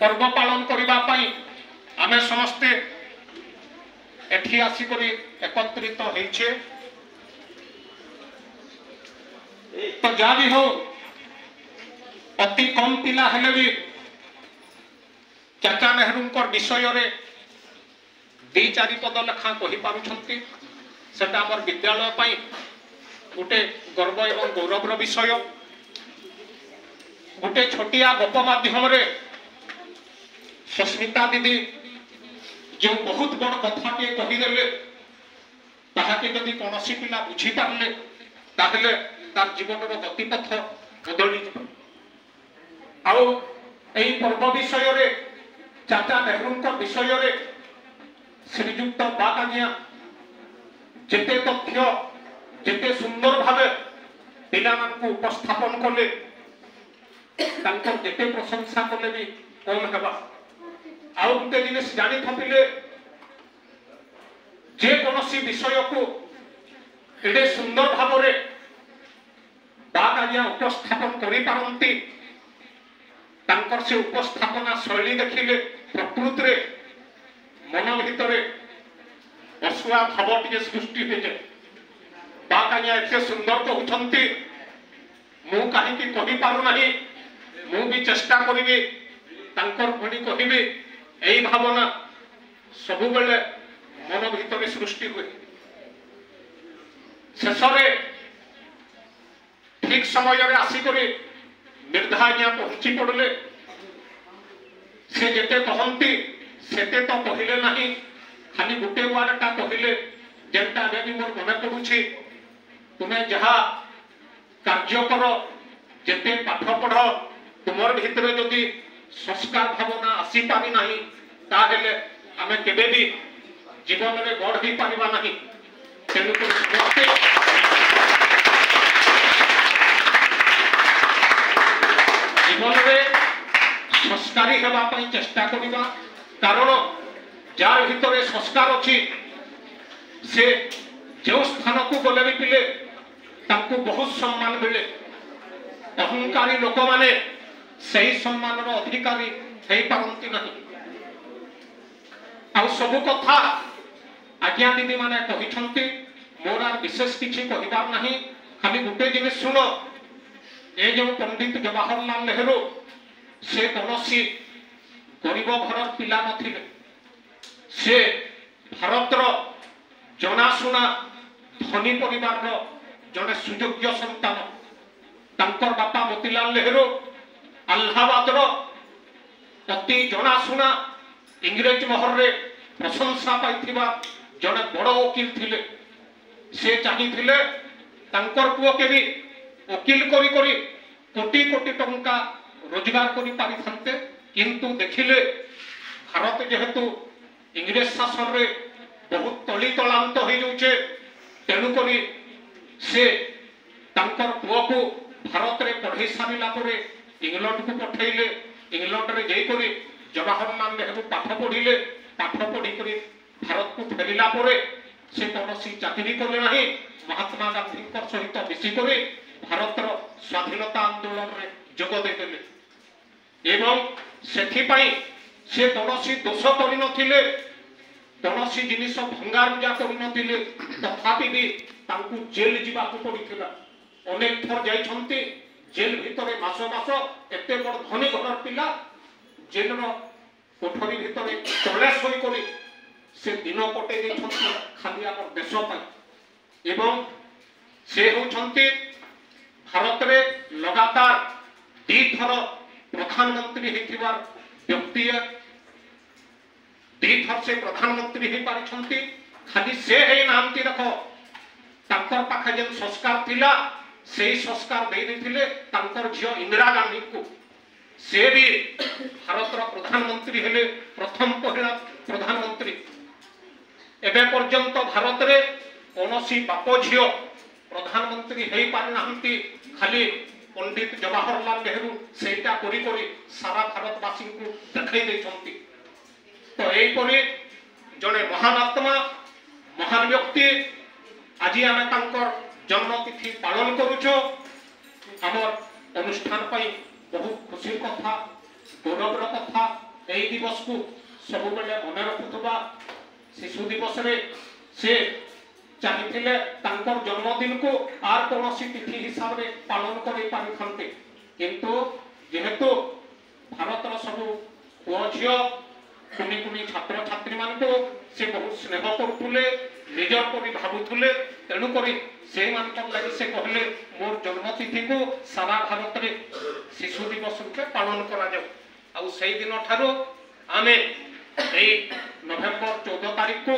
पर्व पालन करने आम समस्ते एठी आसिक एकत्रित होइछे। तो जहाँ भी हो अति कम पिला हेले भी चाचा नेहरू विषय रे 2-4 पद लेखा कही पारुछंती। सेटा हमर विद्यालय पई गोटे गर्व एवं गौरवर विषय। गोटे छोटिया गप माध्यम रे सस्मिता दीदी जो बहुत बड़ कथाटे कहीदेले ताहाके जदि कौनसी पिला बुझी पारले ताहले तार जीवन गतिपथ बदली आउ एई पर्व विषय रे चाचा नेहरू विषय रे श्रीजुक्त बाकानिया जेते तथ्य जेते सुंदर भावे पिला मानकु उपस्थापन कले तांकर जेते प्रशंसा कले भी कम हेबा। आउ गोटे जिनिस जानी थपिले जे कोनोसी विषय को एडे सुंदर भाव रे बाकानिया उपस्थापन करि पारंती तांकर से उपस्थापना शैली देखिले प्रकृति रे मन भितर अशुआ भाव टे सृष्टि हो जाए। बाकानिया एते सुंदर कहउछंती मु काहे कहि पारु नाही मु भी चेष्टा करिबी तांकर भणी कहिबी एई भावना सब बेले मन भितर सृष्टि हुए। शेष ठीक समय रे आसिक निर्धारिया पहुंची पड़े से जेते कहती सेते तो कहले नहीं खाली गोटे वारटा कहले जेनटा भी मोर मन पड़ुछि तुम्हें जहा कार्य कर जेते पाठ पढ़ तुमर भितर जदि संस्कार भावना आसी पारि नाही ताहेले आमे केबे भी जीवन में गढ़ ही पारिबा नाही। तेनु समस्ते जीवन में संस्कारी हेबा पई चेष्टा करिबा कारण जार भितर संस्कार अछि से जो स्थान को गले भी पिले तांको बहुत सम्मान मिले। अहंकारी लोक माने सही सम्मान रो अधिकारी हेई पारंती नहीं। आ सब कथा आज्ञा दीदी माने कहिछंती मोर आर विशेष किछि कहिबार नाही खाली गुटे जिनिस सुनो ए जो पंडित जवाहरलाल नेहरू से कौनसी गरीब घर पिला नथिले से भारतर जनाशुना धनी परिवार जड़े सुयोग्य संतान। तांकर बापा मोतीलाल नेहरू अलाहाबाद अति जनाशुना इंग्रेज महर रे प्रशंसा पाइथिबा जड़े बड़ वकील थिले। से चाहिथिले तांकर पुओ के भी वकील करी करी कोटी कोटी टंका रोजगार करी पारि थांते किंतु देखिले भारत जेहेतु इंग्रेज शासन रे बहुत तली तलांत हो जाउछे तेणु करी से तांकर पुओ को भारत रे पढ़ाई सारिला परे इंग्लैंड को पठेले। इंग्लैंड रे जई करी जवाहरलाल नेहरू पाठ पढ़िले पाठ पढ़ी करी भारत को फेरिला परे से कौनसी चाकरी कले नाही महात्मा गांधी सहित मिसी करी भारतर स्वाधीनता आंदोलन रे जोग देले एवं सेथिपाई से कौनसी दोष करि नथिले कौनसी जिनिस भंगारुजा करि नथिले तथापि भी तांकु जेल जिबाकु पड़िथिला। अनेक थर जाइछंती जेल भितरे मास मास एते बड़ धनी घर पिला जेल रो कोठरी भितरे तले सोई करी से दिन कटे देछंती खाली हमर देश पई एवं से होछंती भारत रे लगातार 2 थर प्रधानमंत्री हेतिबार व्यक्ति 2 थर से प्रधानमंत्री हे पारिछंती खाली से हे नामती रखो तांकर पाखे जेन संस्कार थिला सेही संस्कार दे देथिले तांकर झियो इंदिरा गांधी को से भी भारत रो प्रधानमंत्री हेले प्रथम प्रधानमंत्री। एबे पर्यंत भारत रे कोनोसी बाप झियो प्रधानमंत्री हेई पारि नाहंती खाली पंडित जवाहरलाल नेहरू सेटा करी करी सारा भारतवासी को देखाई देछंती। तो एई परि जने महान आत्मा महान व्यक्ति आज आम जन्मतिथि पालन करुचो आमर अनुष्ठान बहुत खुशी कथा गौरवर कथा এই দিবস को सब बेले मन रखुवा शिशु दिवस रे से चाहिए जन्मदिन को आर कौन तिथि हिसाब से पालन कर पारि किंतु जेहेतु भारतर सब पुओ झील कुनी कुनी छात्र छात्री मान को से बहुत स्नेह करुले निजर परि भावुले तेणुक से लगे से कहले मोर जन्मतिथि को सारा भारत में शिशु दिवस रूपे पालन कर दिन ठारू आमे नवेम्बर 14 तारीख को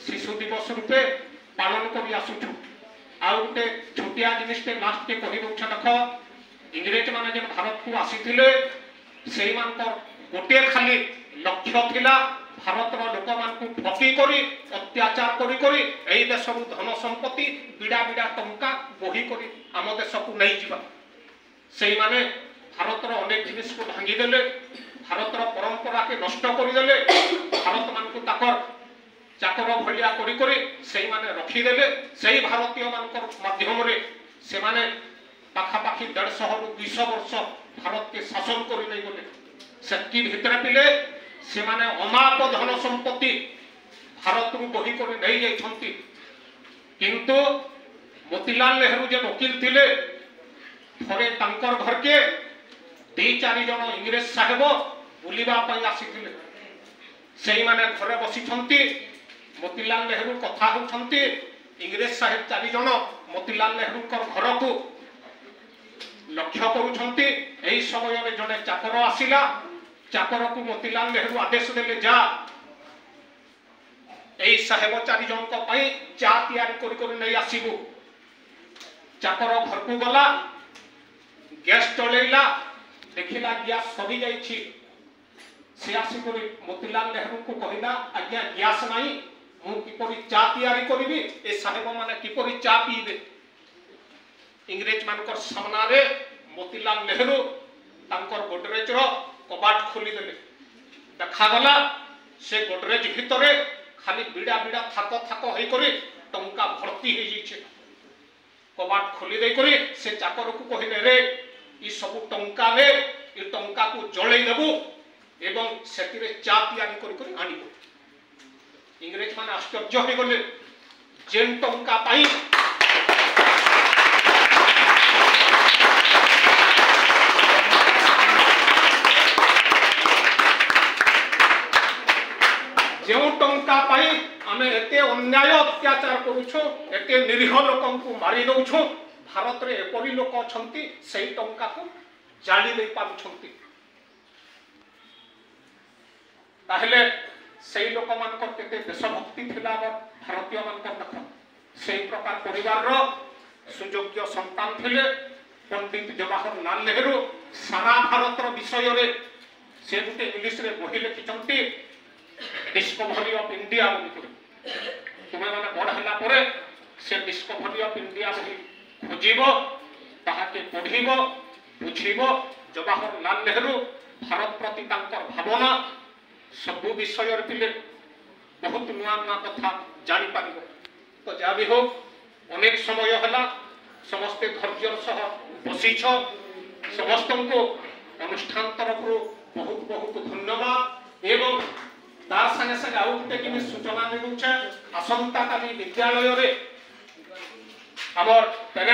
शिशु दिवस रूपे पालन कर आसुचु। आउ गोटे छोटिया जिनिसटे लास्ट के कहि दउछ देख इंग्रेज माने जे भारत को आसीथिले सेही मानकर गोटे खाली लक्ष्य थिला भारतर लोक मान को ठकी करी अत्याचार करी करी एई देश धन संपत्ति बिड़ा बिड़ा टंका बही करी आम देश को नहीं जीवा सेही माने भारतर अनेक जिनिस को भांगी देले भारतर परंपरा के नष्ट करदेले भारत मान को ताकर चाकर भलिया करी करी सेही माने रखीदेले सेही भारतीय मानकर माध्यम रे से माने पाखापाखि 150 रु 200 वर्ष भारत के शासन करी नहीं गले सेकी भितर पिले से माने अमाप धन संपत्ति भारत रु बही करी नहीं जाइछंती किंतु मोतीलाल नेहरू जे वकील थिले थरे तांकर घर के 2-4 जन इंग्रेज साहेब बुलिबा पई आसीथिले सेही माने घरे बसिछंती मोतीलाल नेहरू कथा होछंती इंग्रेज साहेब 4 जन मोतीलाल नेहरू घर को लक्ष्य करुछंती एही समय रे जने चाकर आसिला चाकर को मोतीलाल नेहरू आदेश देले जा एही साहेब 4 जन को पई चा तैयारी करी नहीं आसीबू चाकर घर को गला गैस चलेला देखिला गैस सरी जाइछि से आसी करी मोतीलाल नेहरू को कहिला आज्ञा गैस नाही मु किपरि चा तैयारी करिबी ए साहेब माने किपरि चा पीबे इंग्रेज मानकर सामना रे मोतीलाल नेहरू तांकर गोडरेज रो कबाट खोली देले देखा गला से गोडरेज भितरे खाली बिड़ा बिड़ा थाक थाक होई करी टंका भर्ती हे जिछे कबाट खोली दे करी से चाकर को कहिले रे ई सब टंका ले ई टंका को जळै देबो एवं सेतिरे चा तैयारी करी आनिबो इंग्रेज माने आश्चर्य हो गले जेन टंका पाई जो टंका पाई आमे एते अन्याय अत्याचार करूछु एते निरीह लोकन को मारी दउछु भारत रे एपरि लोक अछंती सेही टंका को जाली दे पारुछंती ताहले सेही लोक मानकर केते देशभक्ति थिला भारतीय मानकर देख सेही प्रकार परिवार रो सुयोग्य संतान थिले पंडित जवाहरलाल नेहरू सारा भारत रो विषय रे से गुटे इंग्लिश रे बही लिखिछंती डिस्कवरी ऑफ इंडिया तुम्हें माने बड़ हला परे से डिस्कवरी ऑफ इंडिया बही खोजिबो ताहाके पढिबो बुझिबो जवाहरलाल नेहरू भारत प्रति तांकर भावना सब विषय रे बहुत नुआ नुआ कथा जानी पारिबो तो जा भी हो अनेक समय हला समस्ते धैर्य सह बसिछ समस्त को अनुष्ठान तरफ बहुत बहुत धन्यवाद एवं तार संगे संगे आउ गोटे कि सूचना दे दूचे आसंता काली विद्यालय रे हमर